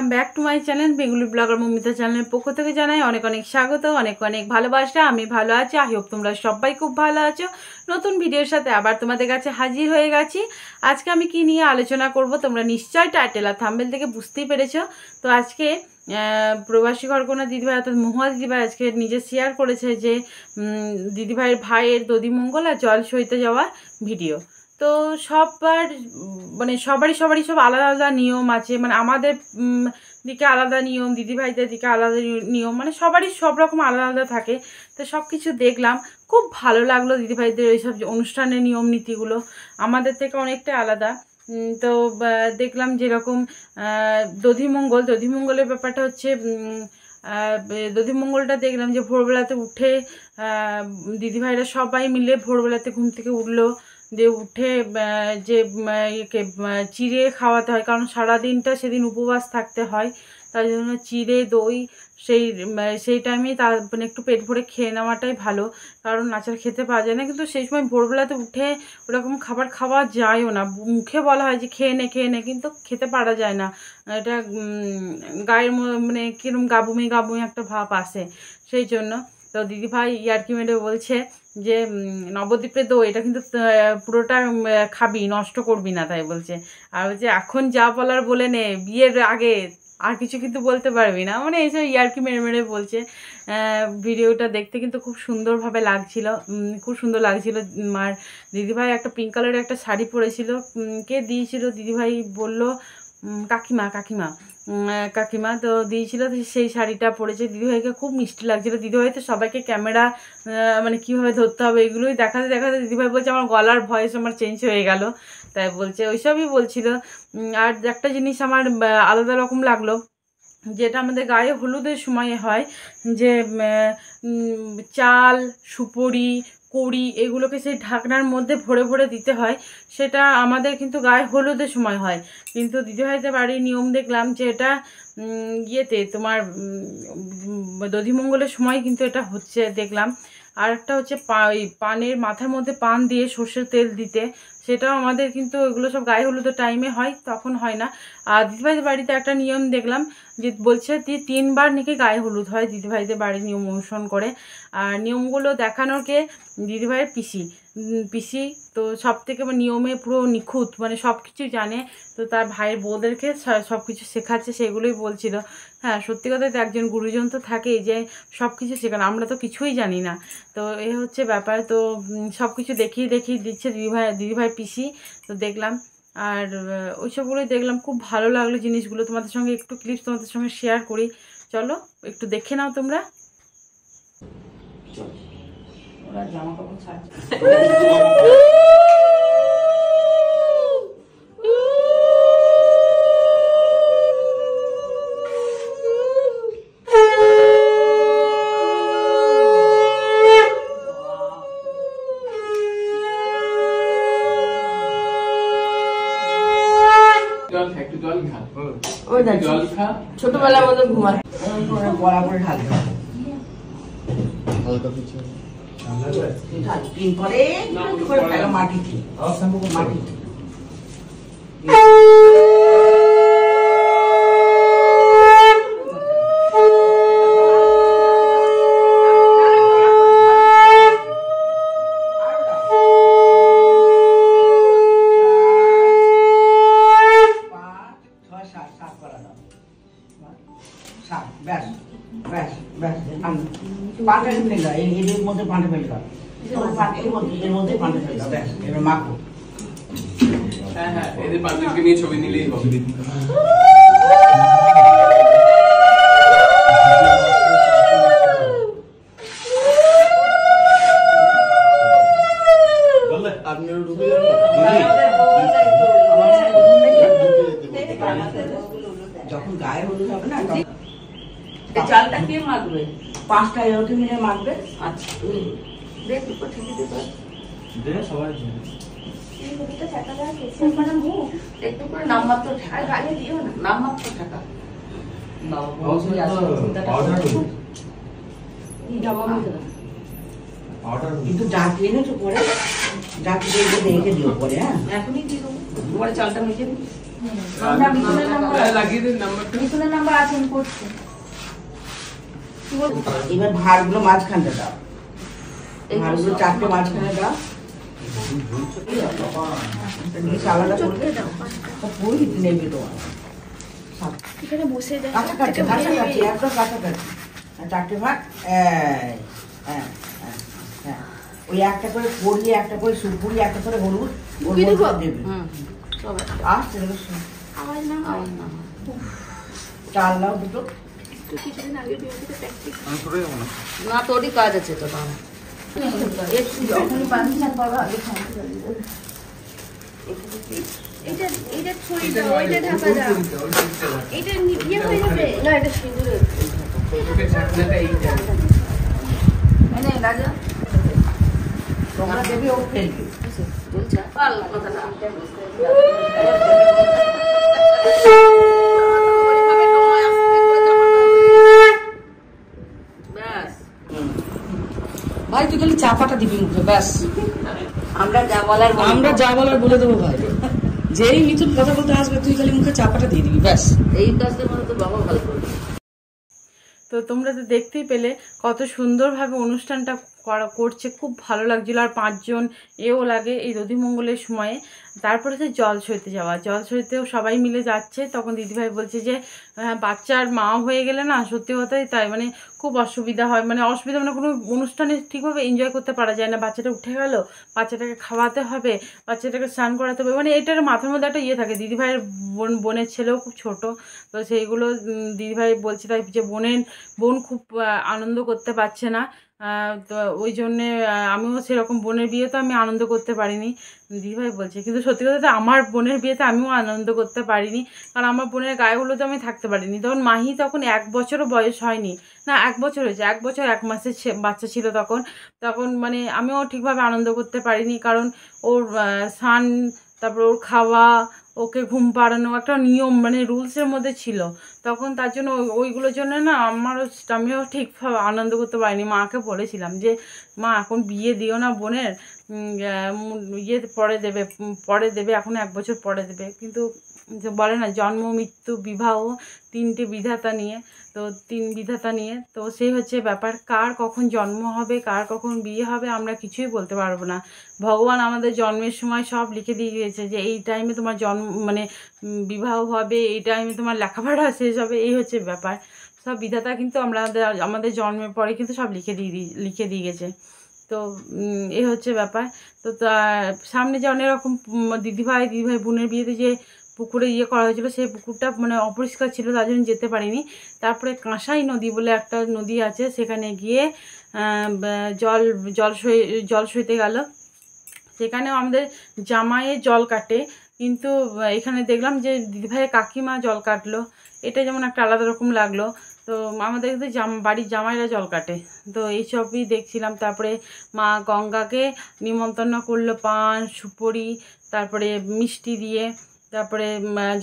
Welcome back to my channel Bengali blogger Momita চ্যানেলের পক্ষ থেকে জানাই অনেক অনেক স্বাগত, অনেক অনেক ভালোবাসা। আমি ভালো আছি, আই হোপ তোমরা সবাই খুব ভালো আছো। নতুন ভিডিওর সাথে আবার তোমাদের কাছে হাজির হয়ে গেছি। আজকে আমি কি নিয়ে আলোচনা করব তোমরা নিশ্চয়ই টাইটেল আর থাম্বনেল থেকে বুঝতেই পেরেছো। তো আজকে প্রবাসী ঘরকোনা দিদিভাই অর্থাৎ মহুয়া দিদিভাই আজকে নিজে শেয়ার করেছে যে দিদিভাইয়ের ভাইয়ের দধিমঙ্গল আর জল সইতে যাওয়ার ভিডিও। তো সবার মানে সবারই সব আলাদা আলাদা নিয়ম আছে, মানে আমাদের দিকে আলাদা নিয়ম, দিদিভাইদের দিকে আলাদা নিয়ম, মানে সবারই সব রকম আলাদা আলাদা থাকে। তো সব কিছু দেখলাম, খুব ভালো লাগলো দিদিভাইদের এইসব অনুষ্ঠানের নিয়ম নীতিগুলো আমাদের থেকে অনেকটা আলাদা। তো দেখলাম যেরকম দধিমঙ্গলের ব্যাপারটা হচ্ছে দধিমঙ্গলটা দেখলাম যে ভোরবেলাতে উঠে দিদিভাইরা সবাই মিলে ভোরবেলাতে ঘুম থেকে উঠলো, দিয়ে উঠে যে চিড়ে খাওয়াতে হয়, কারণ সারাদিনটা সেদিন উপবাস থাকতে হয়, তার জন্য চিড়ে দই সেই টাইমে তার মানে একটু পেট ভরে খেয়ে নেওয়াটাই ভালো, কারণ আচার খেতে পাওয়া যায় না। কিন্তু সেই সময় ভোরবেলাতে উঠে ওরকম খাবার খাওয়া যায়ও না, মুখে বলা হয় যে খেয়ে নে, কিন্তু খেতে পারা যায় না। এটা গায়ের মানে কিরম গাবুমি একটা ভাব আসে, সেই জন্য। তো দিদিভাই ইয়ার্কি মেরে বলছে যে নবদ্বীপে দই, এটা কিন্তু পুরোটা খাবি, নষ্ট করবি না, তাই বলছে। আর বলছে এখন যা বলার বলে নে, বিয়ের আগে আর কিছু কিন্তু বলতে পারবি না, মানে এইসব ইয়ার্কি মেরে বলছে। ভিডিওটা দেখতে কিন্তু খুব সুন্দরভাবে লাগছিল, খুব সুন্দর লাগছিল। আর দিদিভাই একটা পিঙ্ক কালারের একটা শাড়ি পরেছিল, কে দিয়েছিল দিদিভাই বললো কাকিমা তো দিয়েছিল, সেই শাড়িটা পরেছে। দিদিভাইকে খুব মিষ্টি লাগছিল। দিদিভাই তো সবাইকে ক্যামেরা মানে কীভাবে ধরতে হবে এগুলোই দেখাতে দিদিভাই বলছে আমার গলার ভয়েস আমার চেঞ্জ হয়ে গেল, তাই বলছে ওইসবই বলছিল। আর একটা জিনিস আমার আলাদা রকম লাগলো, যেটা আমাদের গায়ে হলুদের সময়ে হয়, যে চাল সুপুরি কড়ি এগুলোকে সেই ঢাকনার মধ্যে ভরে দিতে হয়, সেটা আমাদের কিন্তু গায়ে হলুদের সময় হয়। কিন্তু দিদিভাইদের বাড়ির নিয়ম দেখলাম যে এটা ইয়েতে তোমার দধিমঙ্গলের সময় কিন্তু এটা হচ্ছে দেখলাম। আর একটা হচ্ছে পানের মাথার মধ্যে পান দিয়ে সর্ষের তেল দিতে, সেটাও আমাদের কিন্তু এগুলো সব গায়ে হলুদের টাইমে হয়, তখন হয় না। আর দিদিভাইদের বাড়িতে একটা নিয়ম দেখলাম যে বলছে 3 বার নাকি গায়ে হলুদ হয় দিদিভাইদের বাড়ির নিয়ম অনুসরণ করে। আর নিয়মগুলো দেখানোকে দিদিভাইয়ের পিসি তো সব থেকে নিয়মে পুরো নিখুঁত, মানে সব কিছুই জানে। তো তার ভাইয়ের বউদেরকে সব কিছু শেখাচ্ছে, সেগুলোই বলছিল। হ্যাঁ, সত্যি কথাই তো একজন গুরুজন তো থাকেই যে সব কিছু শেখানো, আমরা তো কিছুই জানি না। তো এ হচ্ছে ব্যাপার। তো সব কিছু দেখিয়ে দিচ্ছে দিদিভাই পিসি, তো দেখলাম। আর ওইসবগুলোই দেখলাম, খুব ভালো লাগলো জিনিসগুলো। তোমাদের সঙ্গে একটু ক্লিপস তোমাদের সঙ্গে শেয়ার করি, চলো একটু দেখে নাও তোমরা। ওরা জামা কাপড় ছাড়ছে। ছোটবেলার মতো ঘুমায় বরাবর ঢালতে হবে, মাটি পাটা ফেলে দাও, এর মধ্যে পাটা ফেলে দাও, এর মধ্যে পাটা ফেলে দাও, ব্যাস এবার মাখো। হ্যাঁ, এদের পাঁচজনকে নিয়ে ছবি নিলেই হবে। যখন গায়ে হলুদ হবে না, চালটা কে মাখবে? 5টা এরকম মিলে মাখবে। আচ্ছা, দেখ ঠিকই দেবে, সবাই একটু করে নামমাত্র ঠাকা গায়ে দিও না, নামমাত্র ঠাকা কিন্তু ডাকি এনেছো পরে, ডাকি রেখে দিও পরে। হ্যাঁ, এখনই দিয়ে দেবো, পরে চালটা মেখে দিই। এবার ভাড়গুলো মাঝখানটা দাও, ভাড়গুলো 4টে মাঝখানে দাও, আলাদা করবে পুরো নেবে তোমার কাছাকাছি কাছাকাছি একদম কাছাকাছি 4টে ভাগ। হ্যাঁ ওই একটা করে পড়লি, একটা করে সুপুরি, একটা করে হলুদ দেবে। আসছে চাল দাও দুটো। না তোরই কাজ আছে তো তোমরা দেবে ও ফেলবে। ভাই তুই খালি চাপাটা দিবি মুখে ব্যাস, আমরা যা বলার বলে দেবো ভাই। যেই মিথুন কথা বলতে আসবে তুই খালি মুখে চাপাটা দিয়ে দিবি ব্যাস। এই কাজটা মানে তো বাবা ভালো করবে। তো তোমরা তো দেখতেই পেলে কত সুন্দরভাবে অনুষ্ঠানটা করছে, খুব ভালো লাগছিলো। আর 5 জন এও লাগে এই দধিমঙ্গলের সময়ে। তারপরে হচ্ছে জল সইতে যাওয়া, জল সইতেও সবাই মিলে যাচ্ছে। তখন দিদিভাই বলছে যে বাচ্চার মা হয়ে গেলে না সত্যি কথাই তাই, মানে খুব অসুবিধা হয়, মানে অসুবিধা মানে কোনো অনুষ্ঠানে ঠিকভাবে এনজয় করতে পারা যায় না। বাচ্চাটা উঠে গেল, বাচ্চাটাকে খাওয়াতে হবে, বাচ্চাটাকে স্নান করাতে হবে, মানে এটার মাথার মধ্যে একটা ইয়ে থাকে। দিদিভাইয়ের বোনের ছেলেও খুব ছোট, তো সেইগুলো দিদিভাই বলছে তাই যে বোন খুব আনন্দ করতে পারছে না। তো ওই জন্যে আমিও সেরকম বোনের বিয়েতে আমি আনন্দ করতে পারিনি, দিদিভাই বলছে। কিন্তু সত্যি কথা আমার বোনের বিয়েতে আমিও আনন্দ করতে পারিনি, কারণ আমার বোনের গায়েগুলোতে আমি থাকতে পারিনি। তখন মাহি তখন 1 বছরও বয়স হয়নি, না 1 বছর হয়েছে, 1 বছর 1 মাসের বাচ্চা ছিল তখন মানে আমিও ঠিকভাবে আনন্দ করতে পারিনি। কারণ ওর স্নান, তারপর ওর খাওয়া, ওকে ঘুম পাড়ানো একটা নিয়ম, মানে রুলসের মধ্যে ছিল তখন। তার জন্য ওইগুলোর জন্য না আমিও ঠিকভাবে আনন্দ করতে পারিনি। মাকে বলেছিলাম যে মা এখন বিয়ে দিও না বোনের, ইয়ে পরে দেবে এখন 1 বছর পরে দেবে। কিন্তু বলে না জন্ম মৃত্যু বিবাহ 3টে বিধাতা নিয়ে, তো 3 বিধাতা নিয়ে, তো সেই হচ্ছে ব্যাপার। কার কখন জন্ম হবে, কার কখন বিয়ে হবে আমরা কিছুই বলতে পারবো না। ভগবান আমাদের জন্মের সময় সব লিখে দিয়ে গিয়েছে যে এই টাইমে তোমার জন্ম মানে বিবাহ হবে, এই টাইমে তোমার লেখাপড়া শেষ হবে, এই হচ্ছে ব্যাপার। সব বিধাতা কিন্তু আমাদের জন্মের পরে কিন্তু সব লিখে দিয়ে গেছে। তো এই হচ্ছে ব্যাপার। তো সামনে যে অনেক রকম দিদিভাই বোনের বিয়েতে যে পুকুরে ইয়ে করা হয়েছিল, সেই পুকুরটা মানে অপরিষ্কার ছিল, তার জন্য যেতে পারিনি। তারপরে কাঁসাই নদী বলে একটা নদী আছে, সেখানে গিয়ে জল সইতে গেল। সেখানেও আমাদের জামাইয়ে জল কাটে, কিন্তু এখানে দেখলাম যে দিদিভাইয়ের কাকিমা জল কাটলো, এটা যেমন একটা আলাদা রকম লাগলো। তো আমাদের কিন্তু বাড়ির জামাইরা জল কাটে, তো এইসবই দেখছিলাম। তারপরে মা গঙ্গাকে নিমন্ত্রণ করলো পান সুপুরি, তারপরে মিষ্টি দিয়ে, তারপরে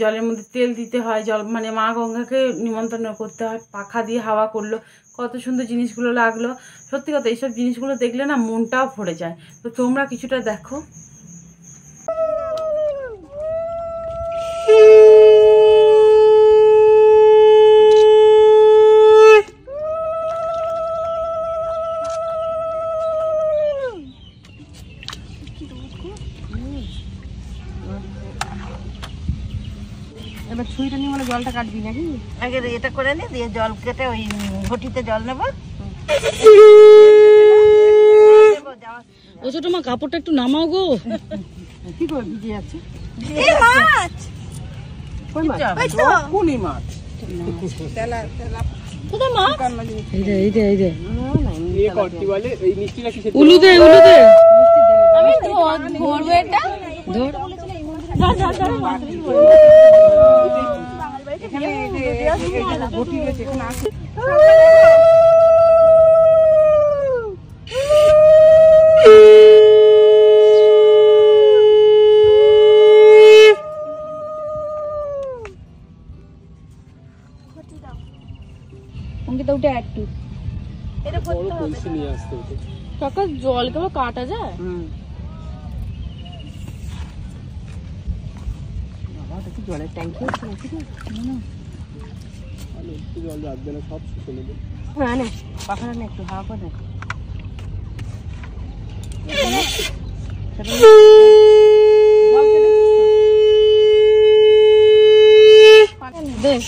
জলের মধ্যে তেল দিতে হয়, মানে মা গঙ্গাকে নিমন্ত্রণ করতে হয়, পাখা দিয়ে হাওয়া করলো, কত সুন্দর জিনিসগুলো লাগলো। সত্যি কথা এইসব জিনিসগুলো দেখলে না মনটাও ভরে যায়। তো তোমরা কিছুটা দেখো। এবার ছুরিটা নিয়ে মানে জলটা কাটবি নাকি? আগে এটা করে নে, দিয়ে জল কেটে ওই ঘটিতে জল নেবো। ও ছোট মা কাপড়টা একটু নামাও গো। কি করে ভিজে যাচ্ছে? মাছ কই মাছ? কোনি মাছ কোথায় মাছ? এই রে এই কর্তি বলে এই মিষ্টিটা কিসে? উলুদে আমি ধরবো এটা, ধর এখানে ঘটি রয়েছে, এখানে আছে। অঙ্কিতা উঠে একটু এটা করতে হবে নিয়ে আসতে হতো। কাকা জল কেবল কাটা যায়। বাবা দেখি জলের ট্যাঙ্কি হচ্ছে না ঠিক আছে একটু জল রাখবে না, সব শুষে নেবে। না না পাখাটা না একটু হাওয়া করে দেখ দেখ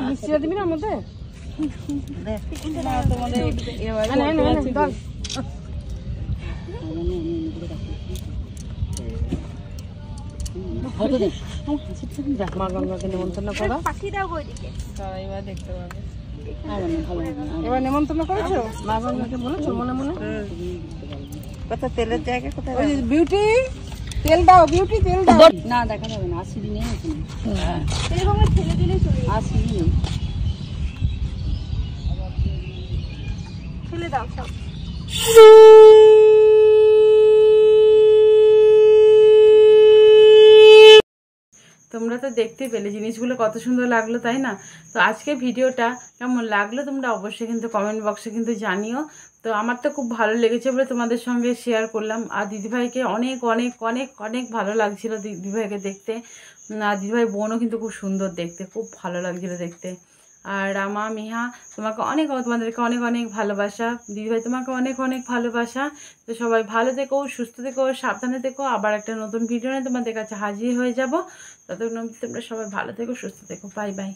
মিষ্টিটা দিবি না মধ্যে মা গঙ্গাকে নেমন্তন্ন করো এবার দেখতে পাবে এবার নেমন্তন্ন করেছো মা গঙ্গাকে বলেছো মনে মনে কোথায় তেলের জায়গা কোথায়? ওই বিউটি তেল দাও বিউটি তেল দাও না দেখা যাবে না আসিবি নেই আসিবি নেই ফেলে দাও সব। তোমরা তো দেখতে পেলে জিনিসগুলো কত সুন্দর লাগলো, তাই না? তো আজকে ভিডিওটা কেমন লাগলো তোমরা অবশ্যই কিন্তু কমেন্ট বক্সে কিন্তু জানিও। তো আমার তো খুব ভালো লেগেছে বলে তোমাদের সঙ্গে শেয়ার করলাম। আর দিদিভাইকে অনেক অনেক অনেক অনেক ভালো লাগছিল দিদিভাইকে দেখতে। আর দিদিভাই বোনও কিন্তু খুব সুন্দর দেখতে, খুব ভালো লাগছিলো দেখতে। আর রামা মিহা তোমাদেরকে অনেক অনেক ভালোবাসা। দিদিভাই তোমাকে অনেক অনেক ভালোবাসা। তো সবাই ভালো থেকো, সুস্থ থেকো, সাবধানে থেকো। আবার একটা নতুন ভিডিও নিয়ে তোমাদের কাছে হাজির হয়ে যাব। ততক্ষণ অবধি তোমরা সবাই ভালো থেকো, সুস্থ থেকো। Bye bye.